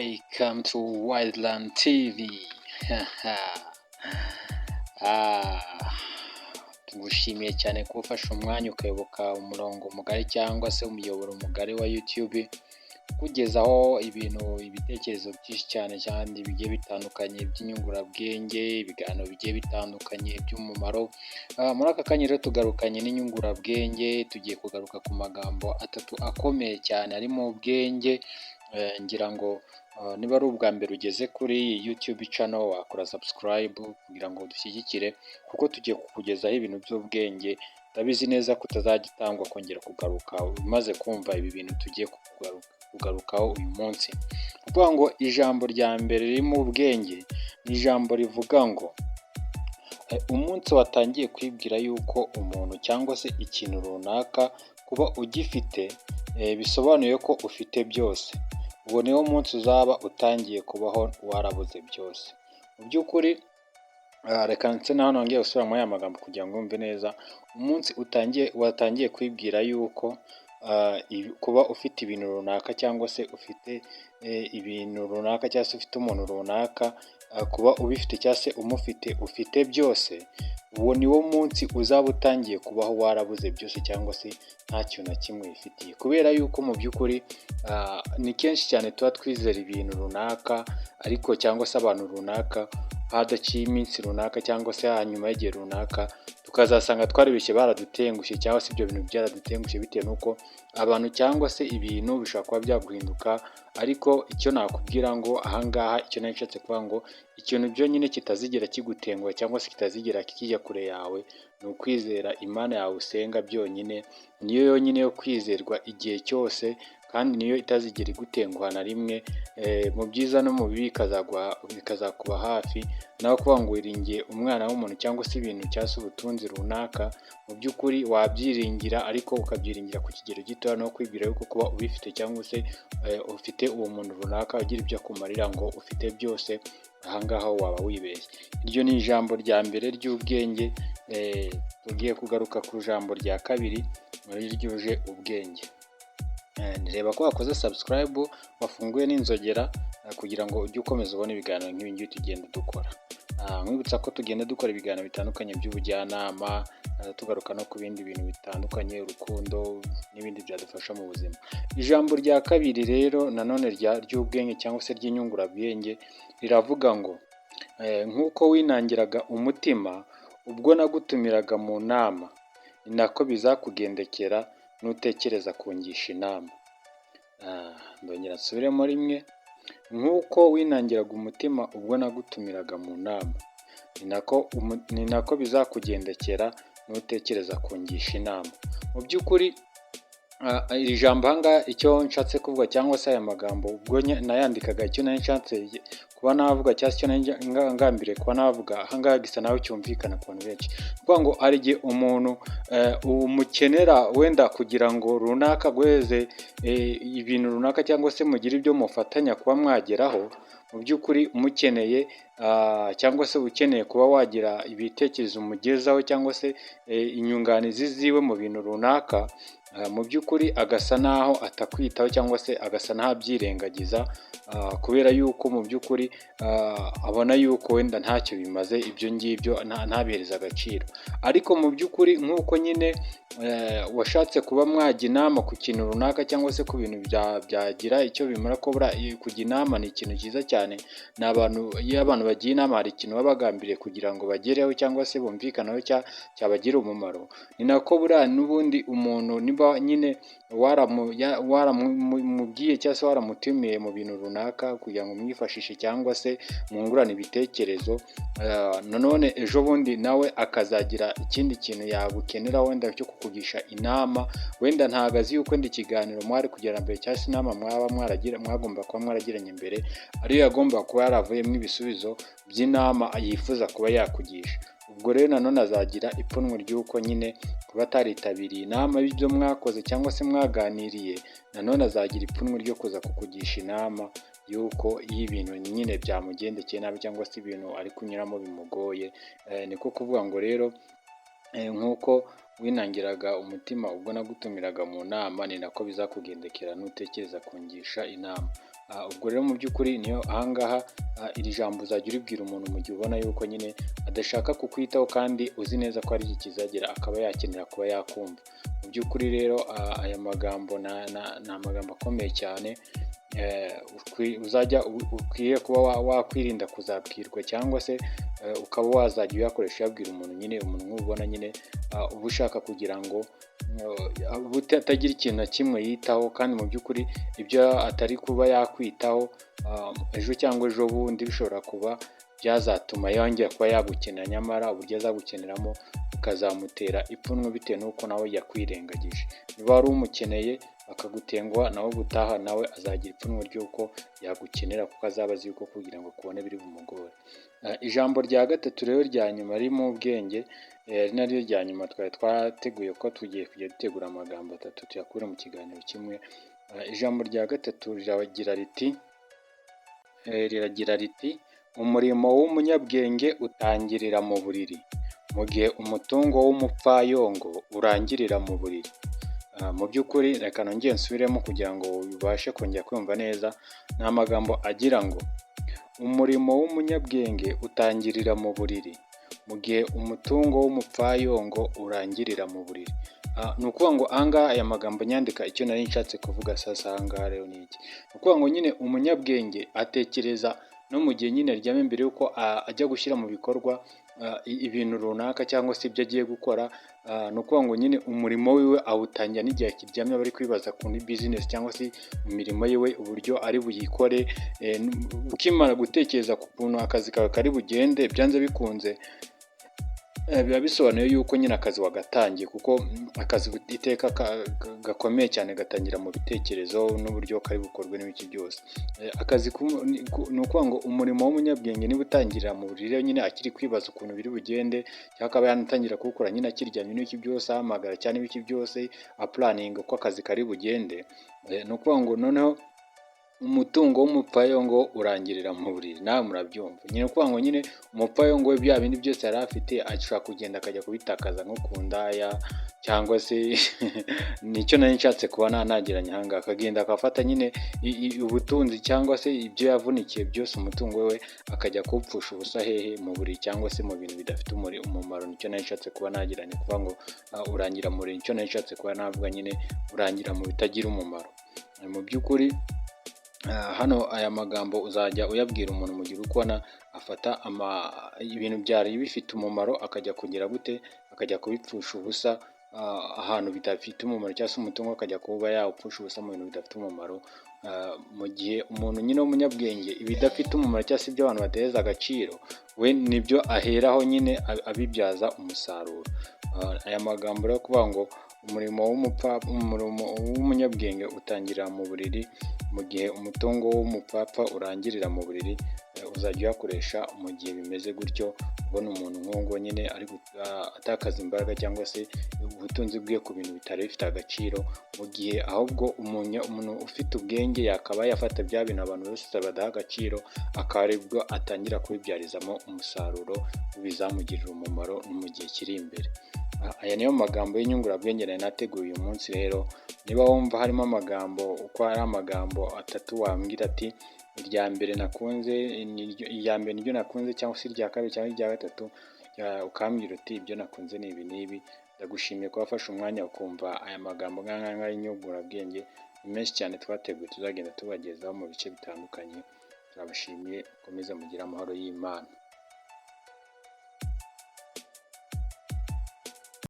Welcome to Wildland TV. Tugushimiye cyane ko ufashe umwanya ukayoboka umurongo mugari cyangwa se umuyoboro mugari wa YouTube, kugezaho ibitekerezo byinshi cyane bigiye bitandukanye by'inyungurabwenge, ibiganiro bigiye bitandukanye by'umumaro. Muri aka kanya rero tugarukanye n'inyungurabwenge, tugiye kugaruka ku magambo atatu akomeye cyane ari mu bwenge. Ngira ngo niba ari ubwa mbere ugeze kuri iyi YouTube channel wakora subscribe kugira ngo dushyigikire, kuko tugiye kukugezaho ibintu by'ubwenge. Ndabizi neza ko utazajya utangwa kongera kugaruka umaze kumva ibi bintu tugiye kugarukaho uyu munsi. Kuvuga ngo ijambo rya mbere riri mu bwenge ni ijambo rivuga ngo umunsi watangiye kwibwira yuko umuntu cyangwa se ikintu runaka kuba ugifite bisobanuye ko ufite byose, uwo niwo munsi uzaba utangiye kubaho warabuze byose. Mu by'ukuri reka ndetse na hano ngiye gusubira muri aya magambo kugira ngo wumve neza. Umunsi watangiye kwibwira yuko kuba ufite ibintu runaka cyangwa se ufite ibintu runaka cyangwa se ufite umuntu runaka, kuba ubifite cyangwa se umufite ufite byose, uwo niwo munsi uzaba utangiye kubaho warabuze byose cyangwa se nta kintu na kimwe wifitiye. Kubera yuko mu by'ukuri ni kenshi cyane tuba twizera ibintu runaka, ariko cyangwa se abantu runaka hadaciye iminsi runaka cyangwa se hanyuma y'igihe runaka tukazasanga twaribeshye baradutengushye, cyangwa se ibyo bintu byaradutengushye bitewe n'uko abantu cyangwa se ibintu bishobora kuba byaguhinduka. Ariko icyo nakubwira ngo ahangaha, icyo nari nshatse kuvuga ngo ikintu byonyine kitazigera kigutenguha cyangwa se kitazigera kijya kure yawe ni ukwizera Imana yawe usenga byonyine. Niyo yonyine yo kwizerwa igihe cyose, kandi niyo itazigera igutenguha na rimwe. Mu byiza no mu bibi bikazakuba hafi. Naho kuvuga ngo wiringiye umwana w'umuntu cyangwa se ibintu cyangwa se ubutunzi runaka, mu by'ukuri wabyiringira ariko ukabyiringira ku kigero gitoya, no kwibwira yuko kuba ubifite cyangwa se ufite uwo muntu runaka ugira ibyo akumarira ngo ufite byose, ahangaha waba wibeshye. Iryo ni ijambo rya mbere ry'ubwenge. Tugiye kugaruka ku ijambo rya kabiri muri ryuje ubwenge. Reba ko wakoze subscribe, wafunguye n'inzogera kugira ngo ujye ukomeza ubona ibiganiro nk'ibi ngibi tugenda dukora. Nkwibutsa ko tugenda dukora ibiganiro bitandukanye by'ubujyanama, tugaruka no ku bindi bintu bitandukanye, urukundo n'ibindi byadufasha mu buzima. Ijambo rya kabiri rero nanone ry'ubwenge cyangwa se ry'inyungurabwenge riravuga ngo nk'uko winangiraga umutima ubwo nagutumiraga mu nama, ni nako bizakugendekera nutekereza kungisha inama. Ndongera nsubiremo rimwe. Nk'uko winangiraga umutima ubwo nagutumiraga mu nama, ni nako bizakugendekera nutekereza kungisha inama. Mu by'ukuri iri jambo ahangaha icyo nshatse kuvuga, cyangwa se aya magambo ubwo nayandikaga, icyo nari nshatse kuba navuga cyangwa se icyo nari ngambiriye kuba navuga ahangaha gisa naho cyumvikana ku bantu benshi. Kuvuga ngo hari igihe umuntu umukenera wenda kugira ngo runaka aguheze ibintu runaka cyangwa se mugire ibyo mufatanya kuba mwageraho. Mu by'ukuri umukeneye cyangwa se ukeneye kuba wagira ibitekerezo umugezaho cyangwa se inyunganizi ziwe mu bintu runaka, mu by'ukuri agasa naho atakwitaho cyangwa se agasa naho abyirengagiza, kubera yuko mu by'ukuri abona yuko wenda ntacyo bimaze ibyo ngibyo, ntabihereza agaciro. Ariko mu by'ukuri nk'uko nyine washatse kuba mwajya inama ku kintu runaka cyangwa se ku bintu byagira icyo bimara, ko kujya inama ni ikintu cyiza cyane. Ni abantu, iyo abantu bagiye inama hari ikintu baba bagambiriye kugira ngo bagereho cyangwa se bumvikaneho cyabagirira umumaro. Ni nako buriya n'ubundi umuntu niba nyine waramubwiye cyangwa se waramutumiye mu bintu runaka kugira ngo mwifashishe cyangwa se mwungurane ibitekerezo, nanone ejo bundi nawe akazagira ikindi kintu yagukenera wenda cyo kukugisha inama, wenda ntabwo azi yuko wenda ikiganiro mwari kugera mbere cyangwa se inama mwagomba kuba mwaragiranye mbere ariyo yagomba kuba yaravuyemo ibisubizo by'inama yifuza kuba yakugisha. Ubwo rero nanone azagira ipfunwe ry'uko nyine kuba ataritabiriye inama y'ibyo mwakoze cyangwa se mwaganiriye, nanone azagira ipfunwe ryo kuza kukugisha inama y'uko y'ibintu nyine byamugendekeye nabi cyangwa se ibintu ari kunyuramo bimugoye. Niko kuvuga ngo rero nk'uko winangiraga umutima ubwo nagutumiraga mu nama, ni nako bizakugendekera nutekereza kungisha inama. Ubwo rero mu by'ukuri niyo ahangaha iri jambo uzajya uribwira umuntu mu gihe ubona yuko nyine adashaka kukwitaho kandi uzi neza ko hari igihe kizagera akaba yakenera kuba yakumva. Mu by'ukuri rero aya magambo ni amagambo akomeye cyane ukwiye kuba wakwirinda kuzabwirwa, cyangwa se ukaba wazajya uyakoresha uyabwira umuntu nyine, umuntu nk'ubona nyine uba ushaka kugira ngo atagira ikintu na kimwe yitaho, kandi mu by'ukuri ibyo atari kuba yakwitaho ejo cyangwa ejo bundi bishobora kuba byazatuma yongera kuba yagukenera, nyamara uburyo azagukeneramo ukazamutera ipfunwe bitewe n'uko nawe yakwirengagije. Niba wari umukeneye akagutenguha, nawe ubutaha nawe azagira ipfunwe ry'uko yagukenera, kuko azaba azi yuko kugira ngo kubone biri bumugore. Ijambo rya gatatu rero rya nyuma ririmo ubwenge, ari naryo rya nyuma twari twateguye ko tugiye kujya dutegura amagambo atatu tuyakure mu kiganiro kimwe. Ijambo rya gatatu riragira riti umurimo w'umunyabwenge utangirira mu buriri, mu gihe umutungo w'umupfayongo urangirira mu buriri. Mu by'ukuri reka nongere nsubiremo kugira ngo ubashe kongera kumva neza. Ni amagambo agira ngo umurimo w'umunyabwenge utangirira mu buriri, mu gihe umutungo w'umupfayongo urangirira mu buriri. Ni ukuvuga ngo ahangaha aya magambo nyandika icyo nari nshatse kuvuga sasa ahangaha rero ni iki? Ni ukuvuga ngo nyine umunyabwenge atekereza no mu gihe nyine aryamye mbere y'uko ajya gushyira mu bikorwa ibintu runaka cyangwa se ibyo agiye gukora. Ni ukuvuga ngo nyine umurimo wiwe awutangira n'igihe akiryamye, aba ari kwibaza ku bizinesi cyangwa se mu mirimo yiwe uburyo ari buyikore. Ukimara gutekereza ku kuntu akazi kawe kari bugende, byanze bikunze biba bisobanuye yuko nyine akazi wagatangiye, kuko akazi iteka gakomeye cyane gatangira mu bitekerezo n'uburyo kari bukorwe n'ibiki byose. Akazi ni ukuvuga ngo umurimo w'umunyabwenge niba utangirira mu buriri nyine akiri kwibaza ukuntu biri bugende, cyangwa akaba yanatangira kuwukora nyine akiryamye n'ibiki byose, ahamagara cyane ibiki byose, apuraninga uko akazi kari bugende. Ni ukuvuga ngo noneho umutungo w'umupfayongo urangirira mu buriri. Nawe murabyumva nyine, ukuvuga ngo nyine umupfayongo we bya bindi byose yari afite ashobora kugenda akajya kubitakaza nko ku ndaya, cyangwa se nicyo nari nshatse kuba nageranya ahangaha, akagenda akafata nyine ubutunzi cyangwa se ibyo yavunikiye byose, umutungo we akajya kuwupfusha ubusa hehe? Mu buriri, cyangwa se mu bintu bidafite umumaro. Nicyo nari nshatse kuba nageranya, kuvuga ngo urangira mu buriri. Nicyo nari nshatse kuba navuga nyine, urangira mu bitagira umumaro. Mu by'ukuri hano aya magambo uzajya uyabwira umuntu mu gihe uri kubona afata ibintu byari bifite umumaro akajya kugira gute, akajya kubipfusha ubusa ahantu bidafite umumaro, cyangwa se umutungo akajya kuba yawupfusha ubusa mu bintu bidafite umumaro. Mu gihe umuntu nyine w'umunyabwenge ibidafite umumaro cyangwa se ibyo abantu batereza agaciro, we nibyo aheraho nyine abibyaza umusaruro. Aya magambo rero kuvuga ngo umurimo w'umunyabwenge utangirira mu buriri, mu gihe umutungo w'umupfapfa urangirira mu buriri. Uzajya uyakoresha mu gihe bimeze gutyo, ubona umuntu nk'uwo nyine ari atakaza imbaraga cyangwa se ubutunzi bwe ku bintu bitari bifite agaciro, mu gihe ahubwo umuntu ufite ubwenge yakaba yafata bya bintu abantu bose badaha agaciro, akaba aribwo atangira kubibyarizamo umusaruro bizamugirira umumaro no mu gihe kiri imbere. Aya niyo magambo y'inyungurabwenge nari nateguye uyu munsi. Rero niba wumva harimo amagambo, uko ari amagambo atatu, wambwira ati irya mbere nakunze, irya mbere niryo nakunze, cyangwa se irya kabiri cyangwa irya gatatu, ukambwira uti ibyo nakunze ni ibi n'ibi. Ndagushimiye ko wafashe umwanya ukumva aya magambo nk'aya y'inyungurabwenge. Ni menshi cyane twateguye tuzagenda tubagezaho mu bice bitandukanye. Turabashimiye, mukomeze mugire amahoro y'Imana.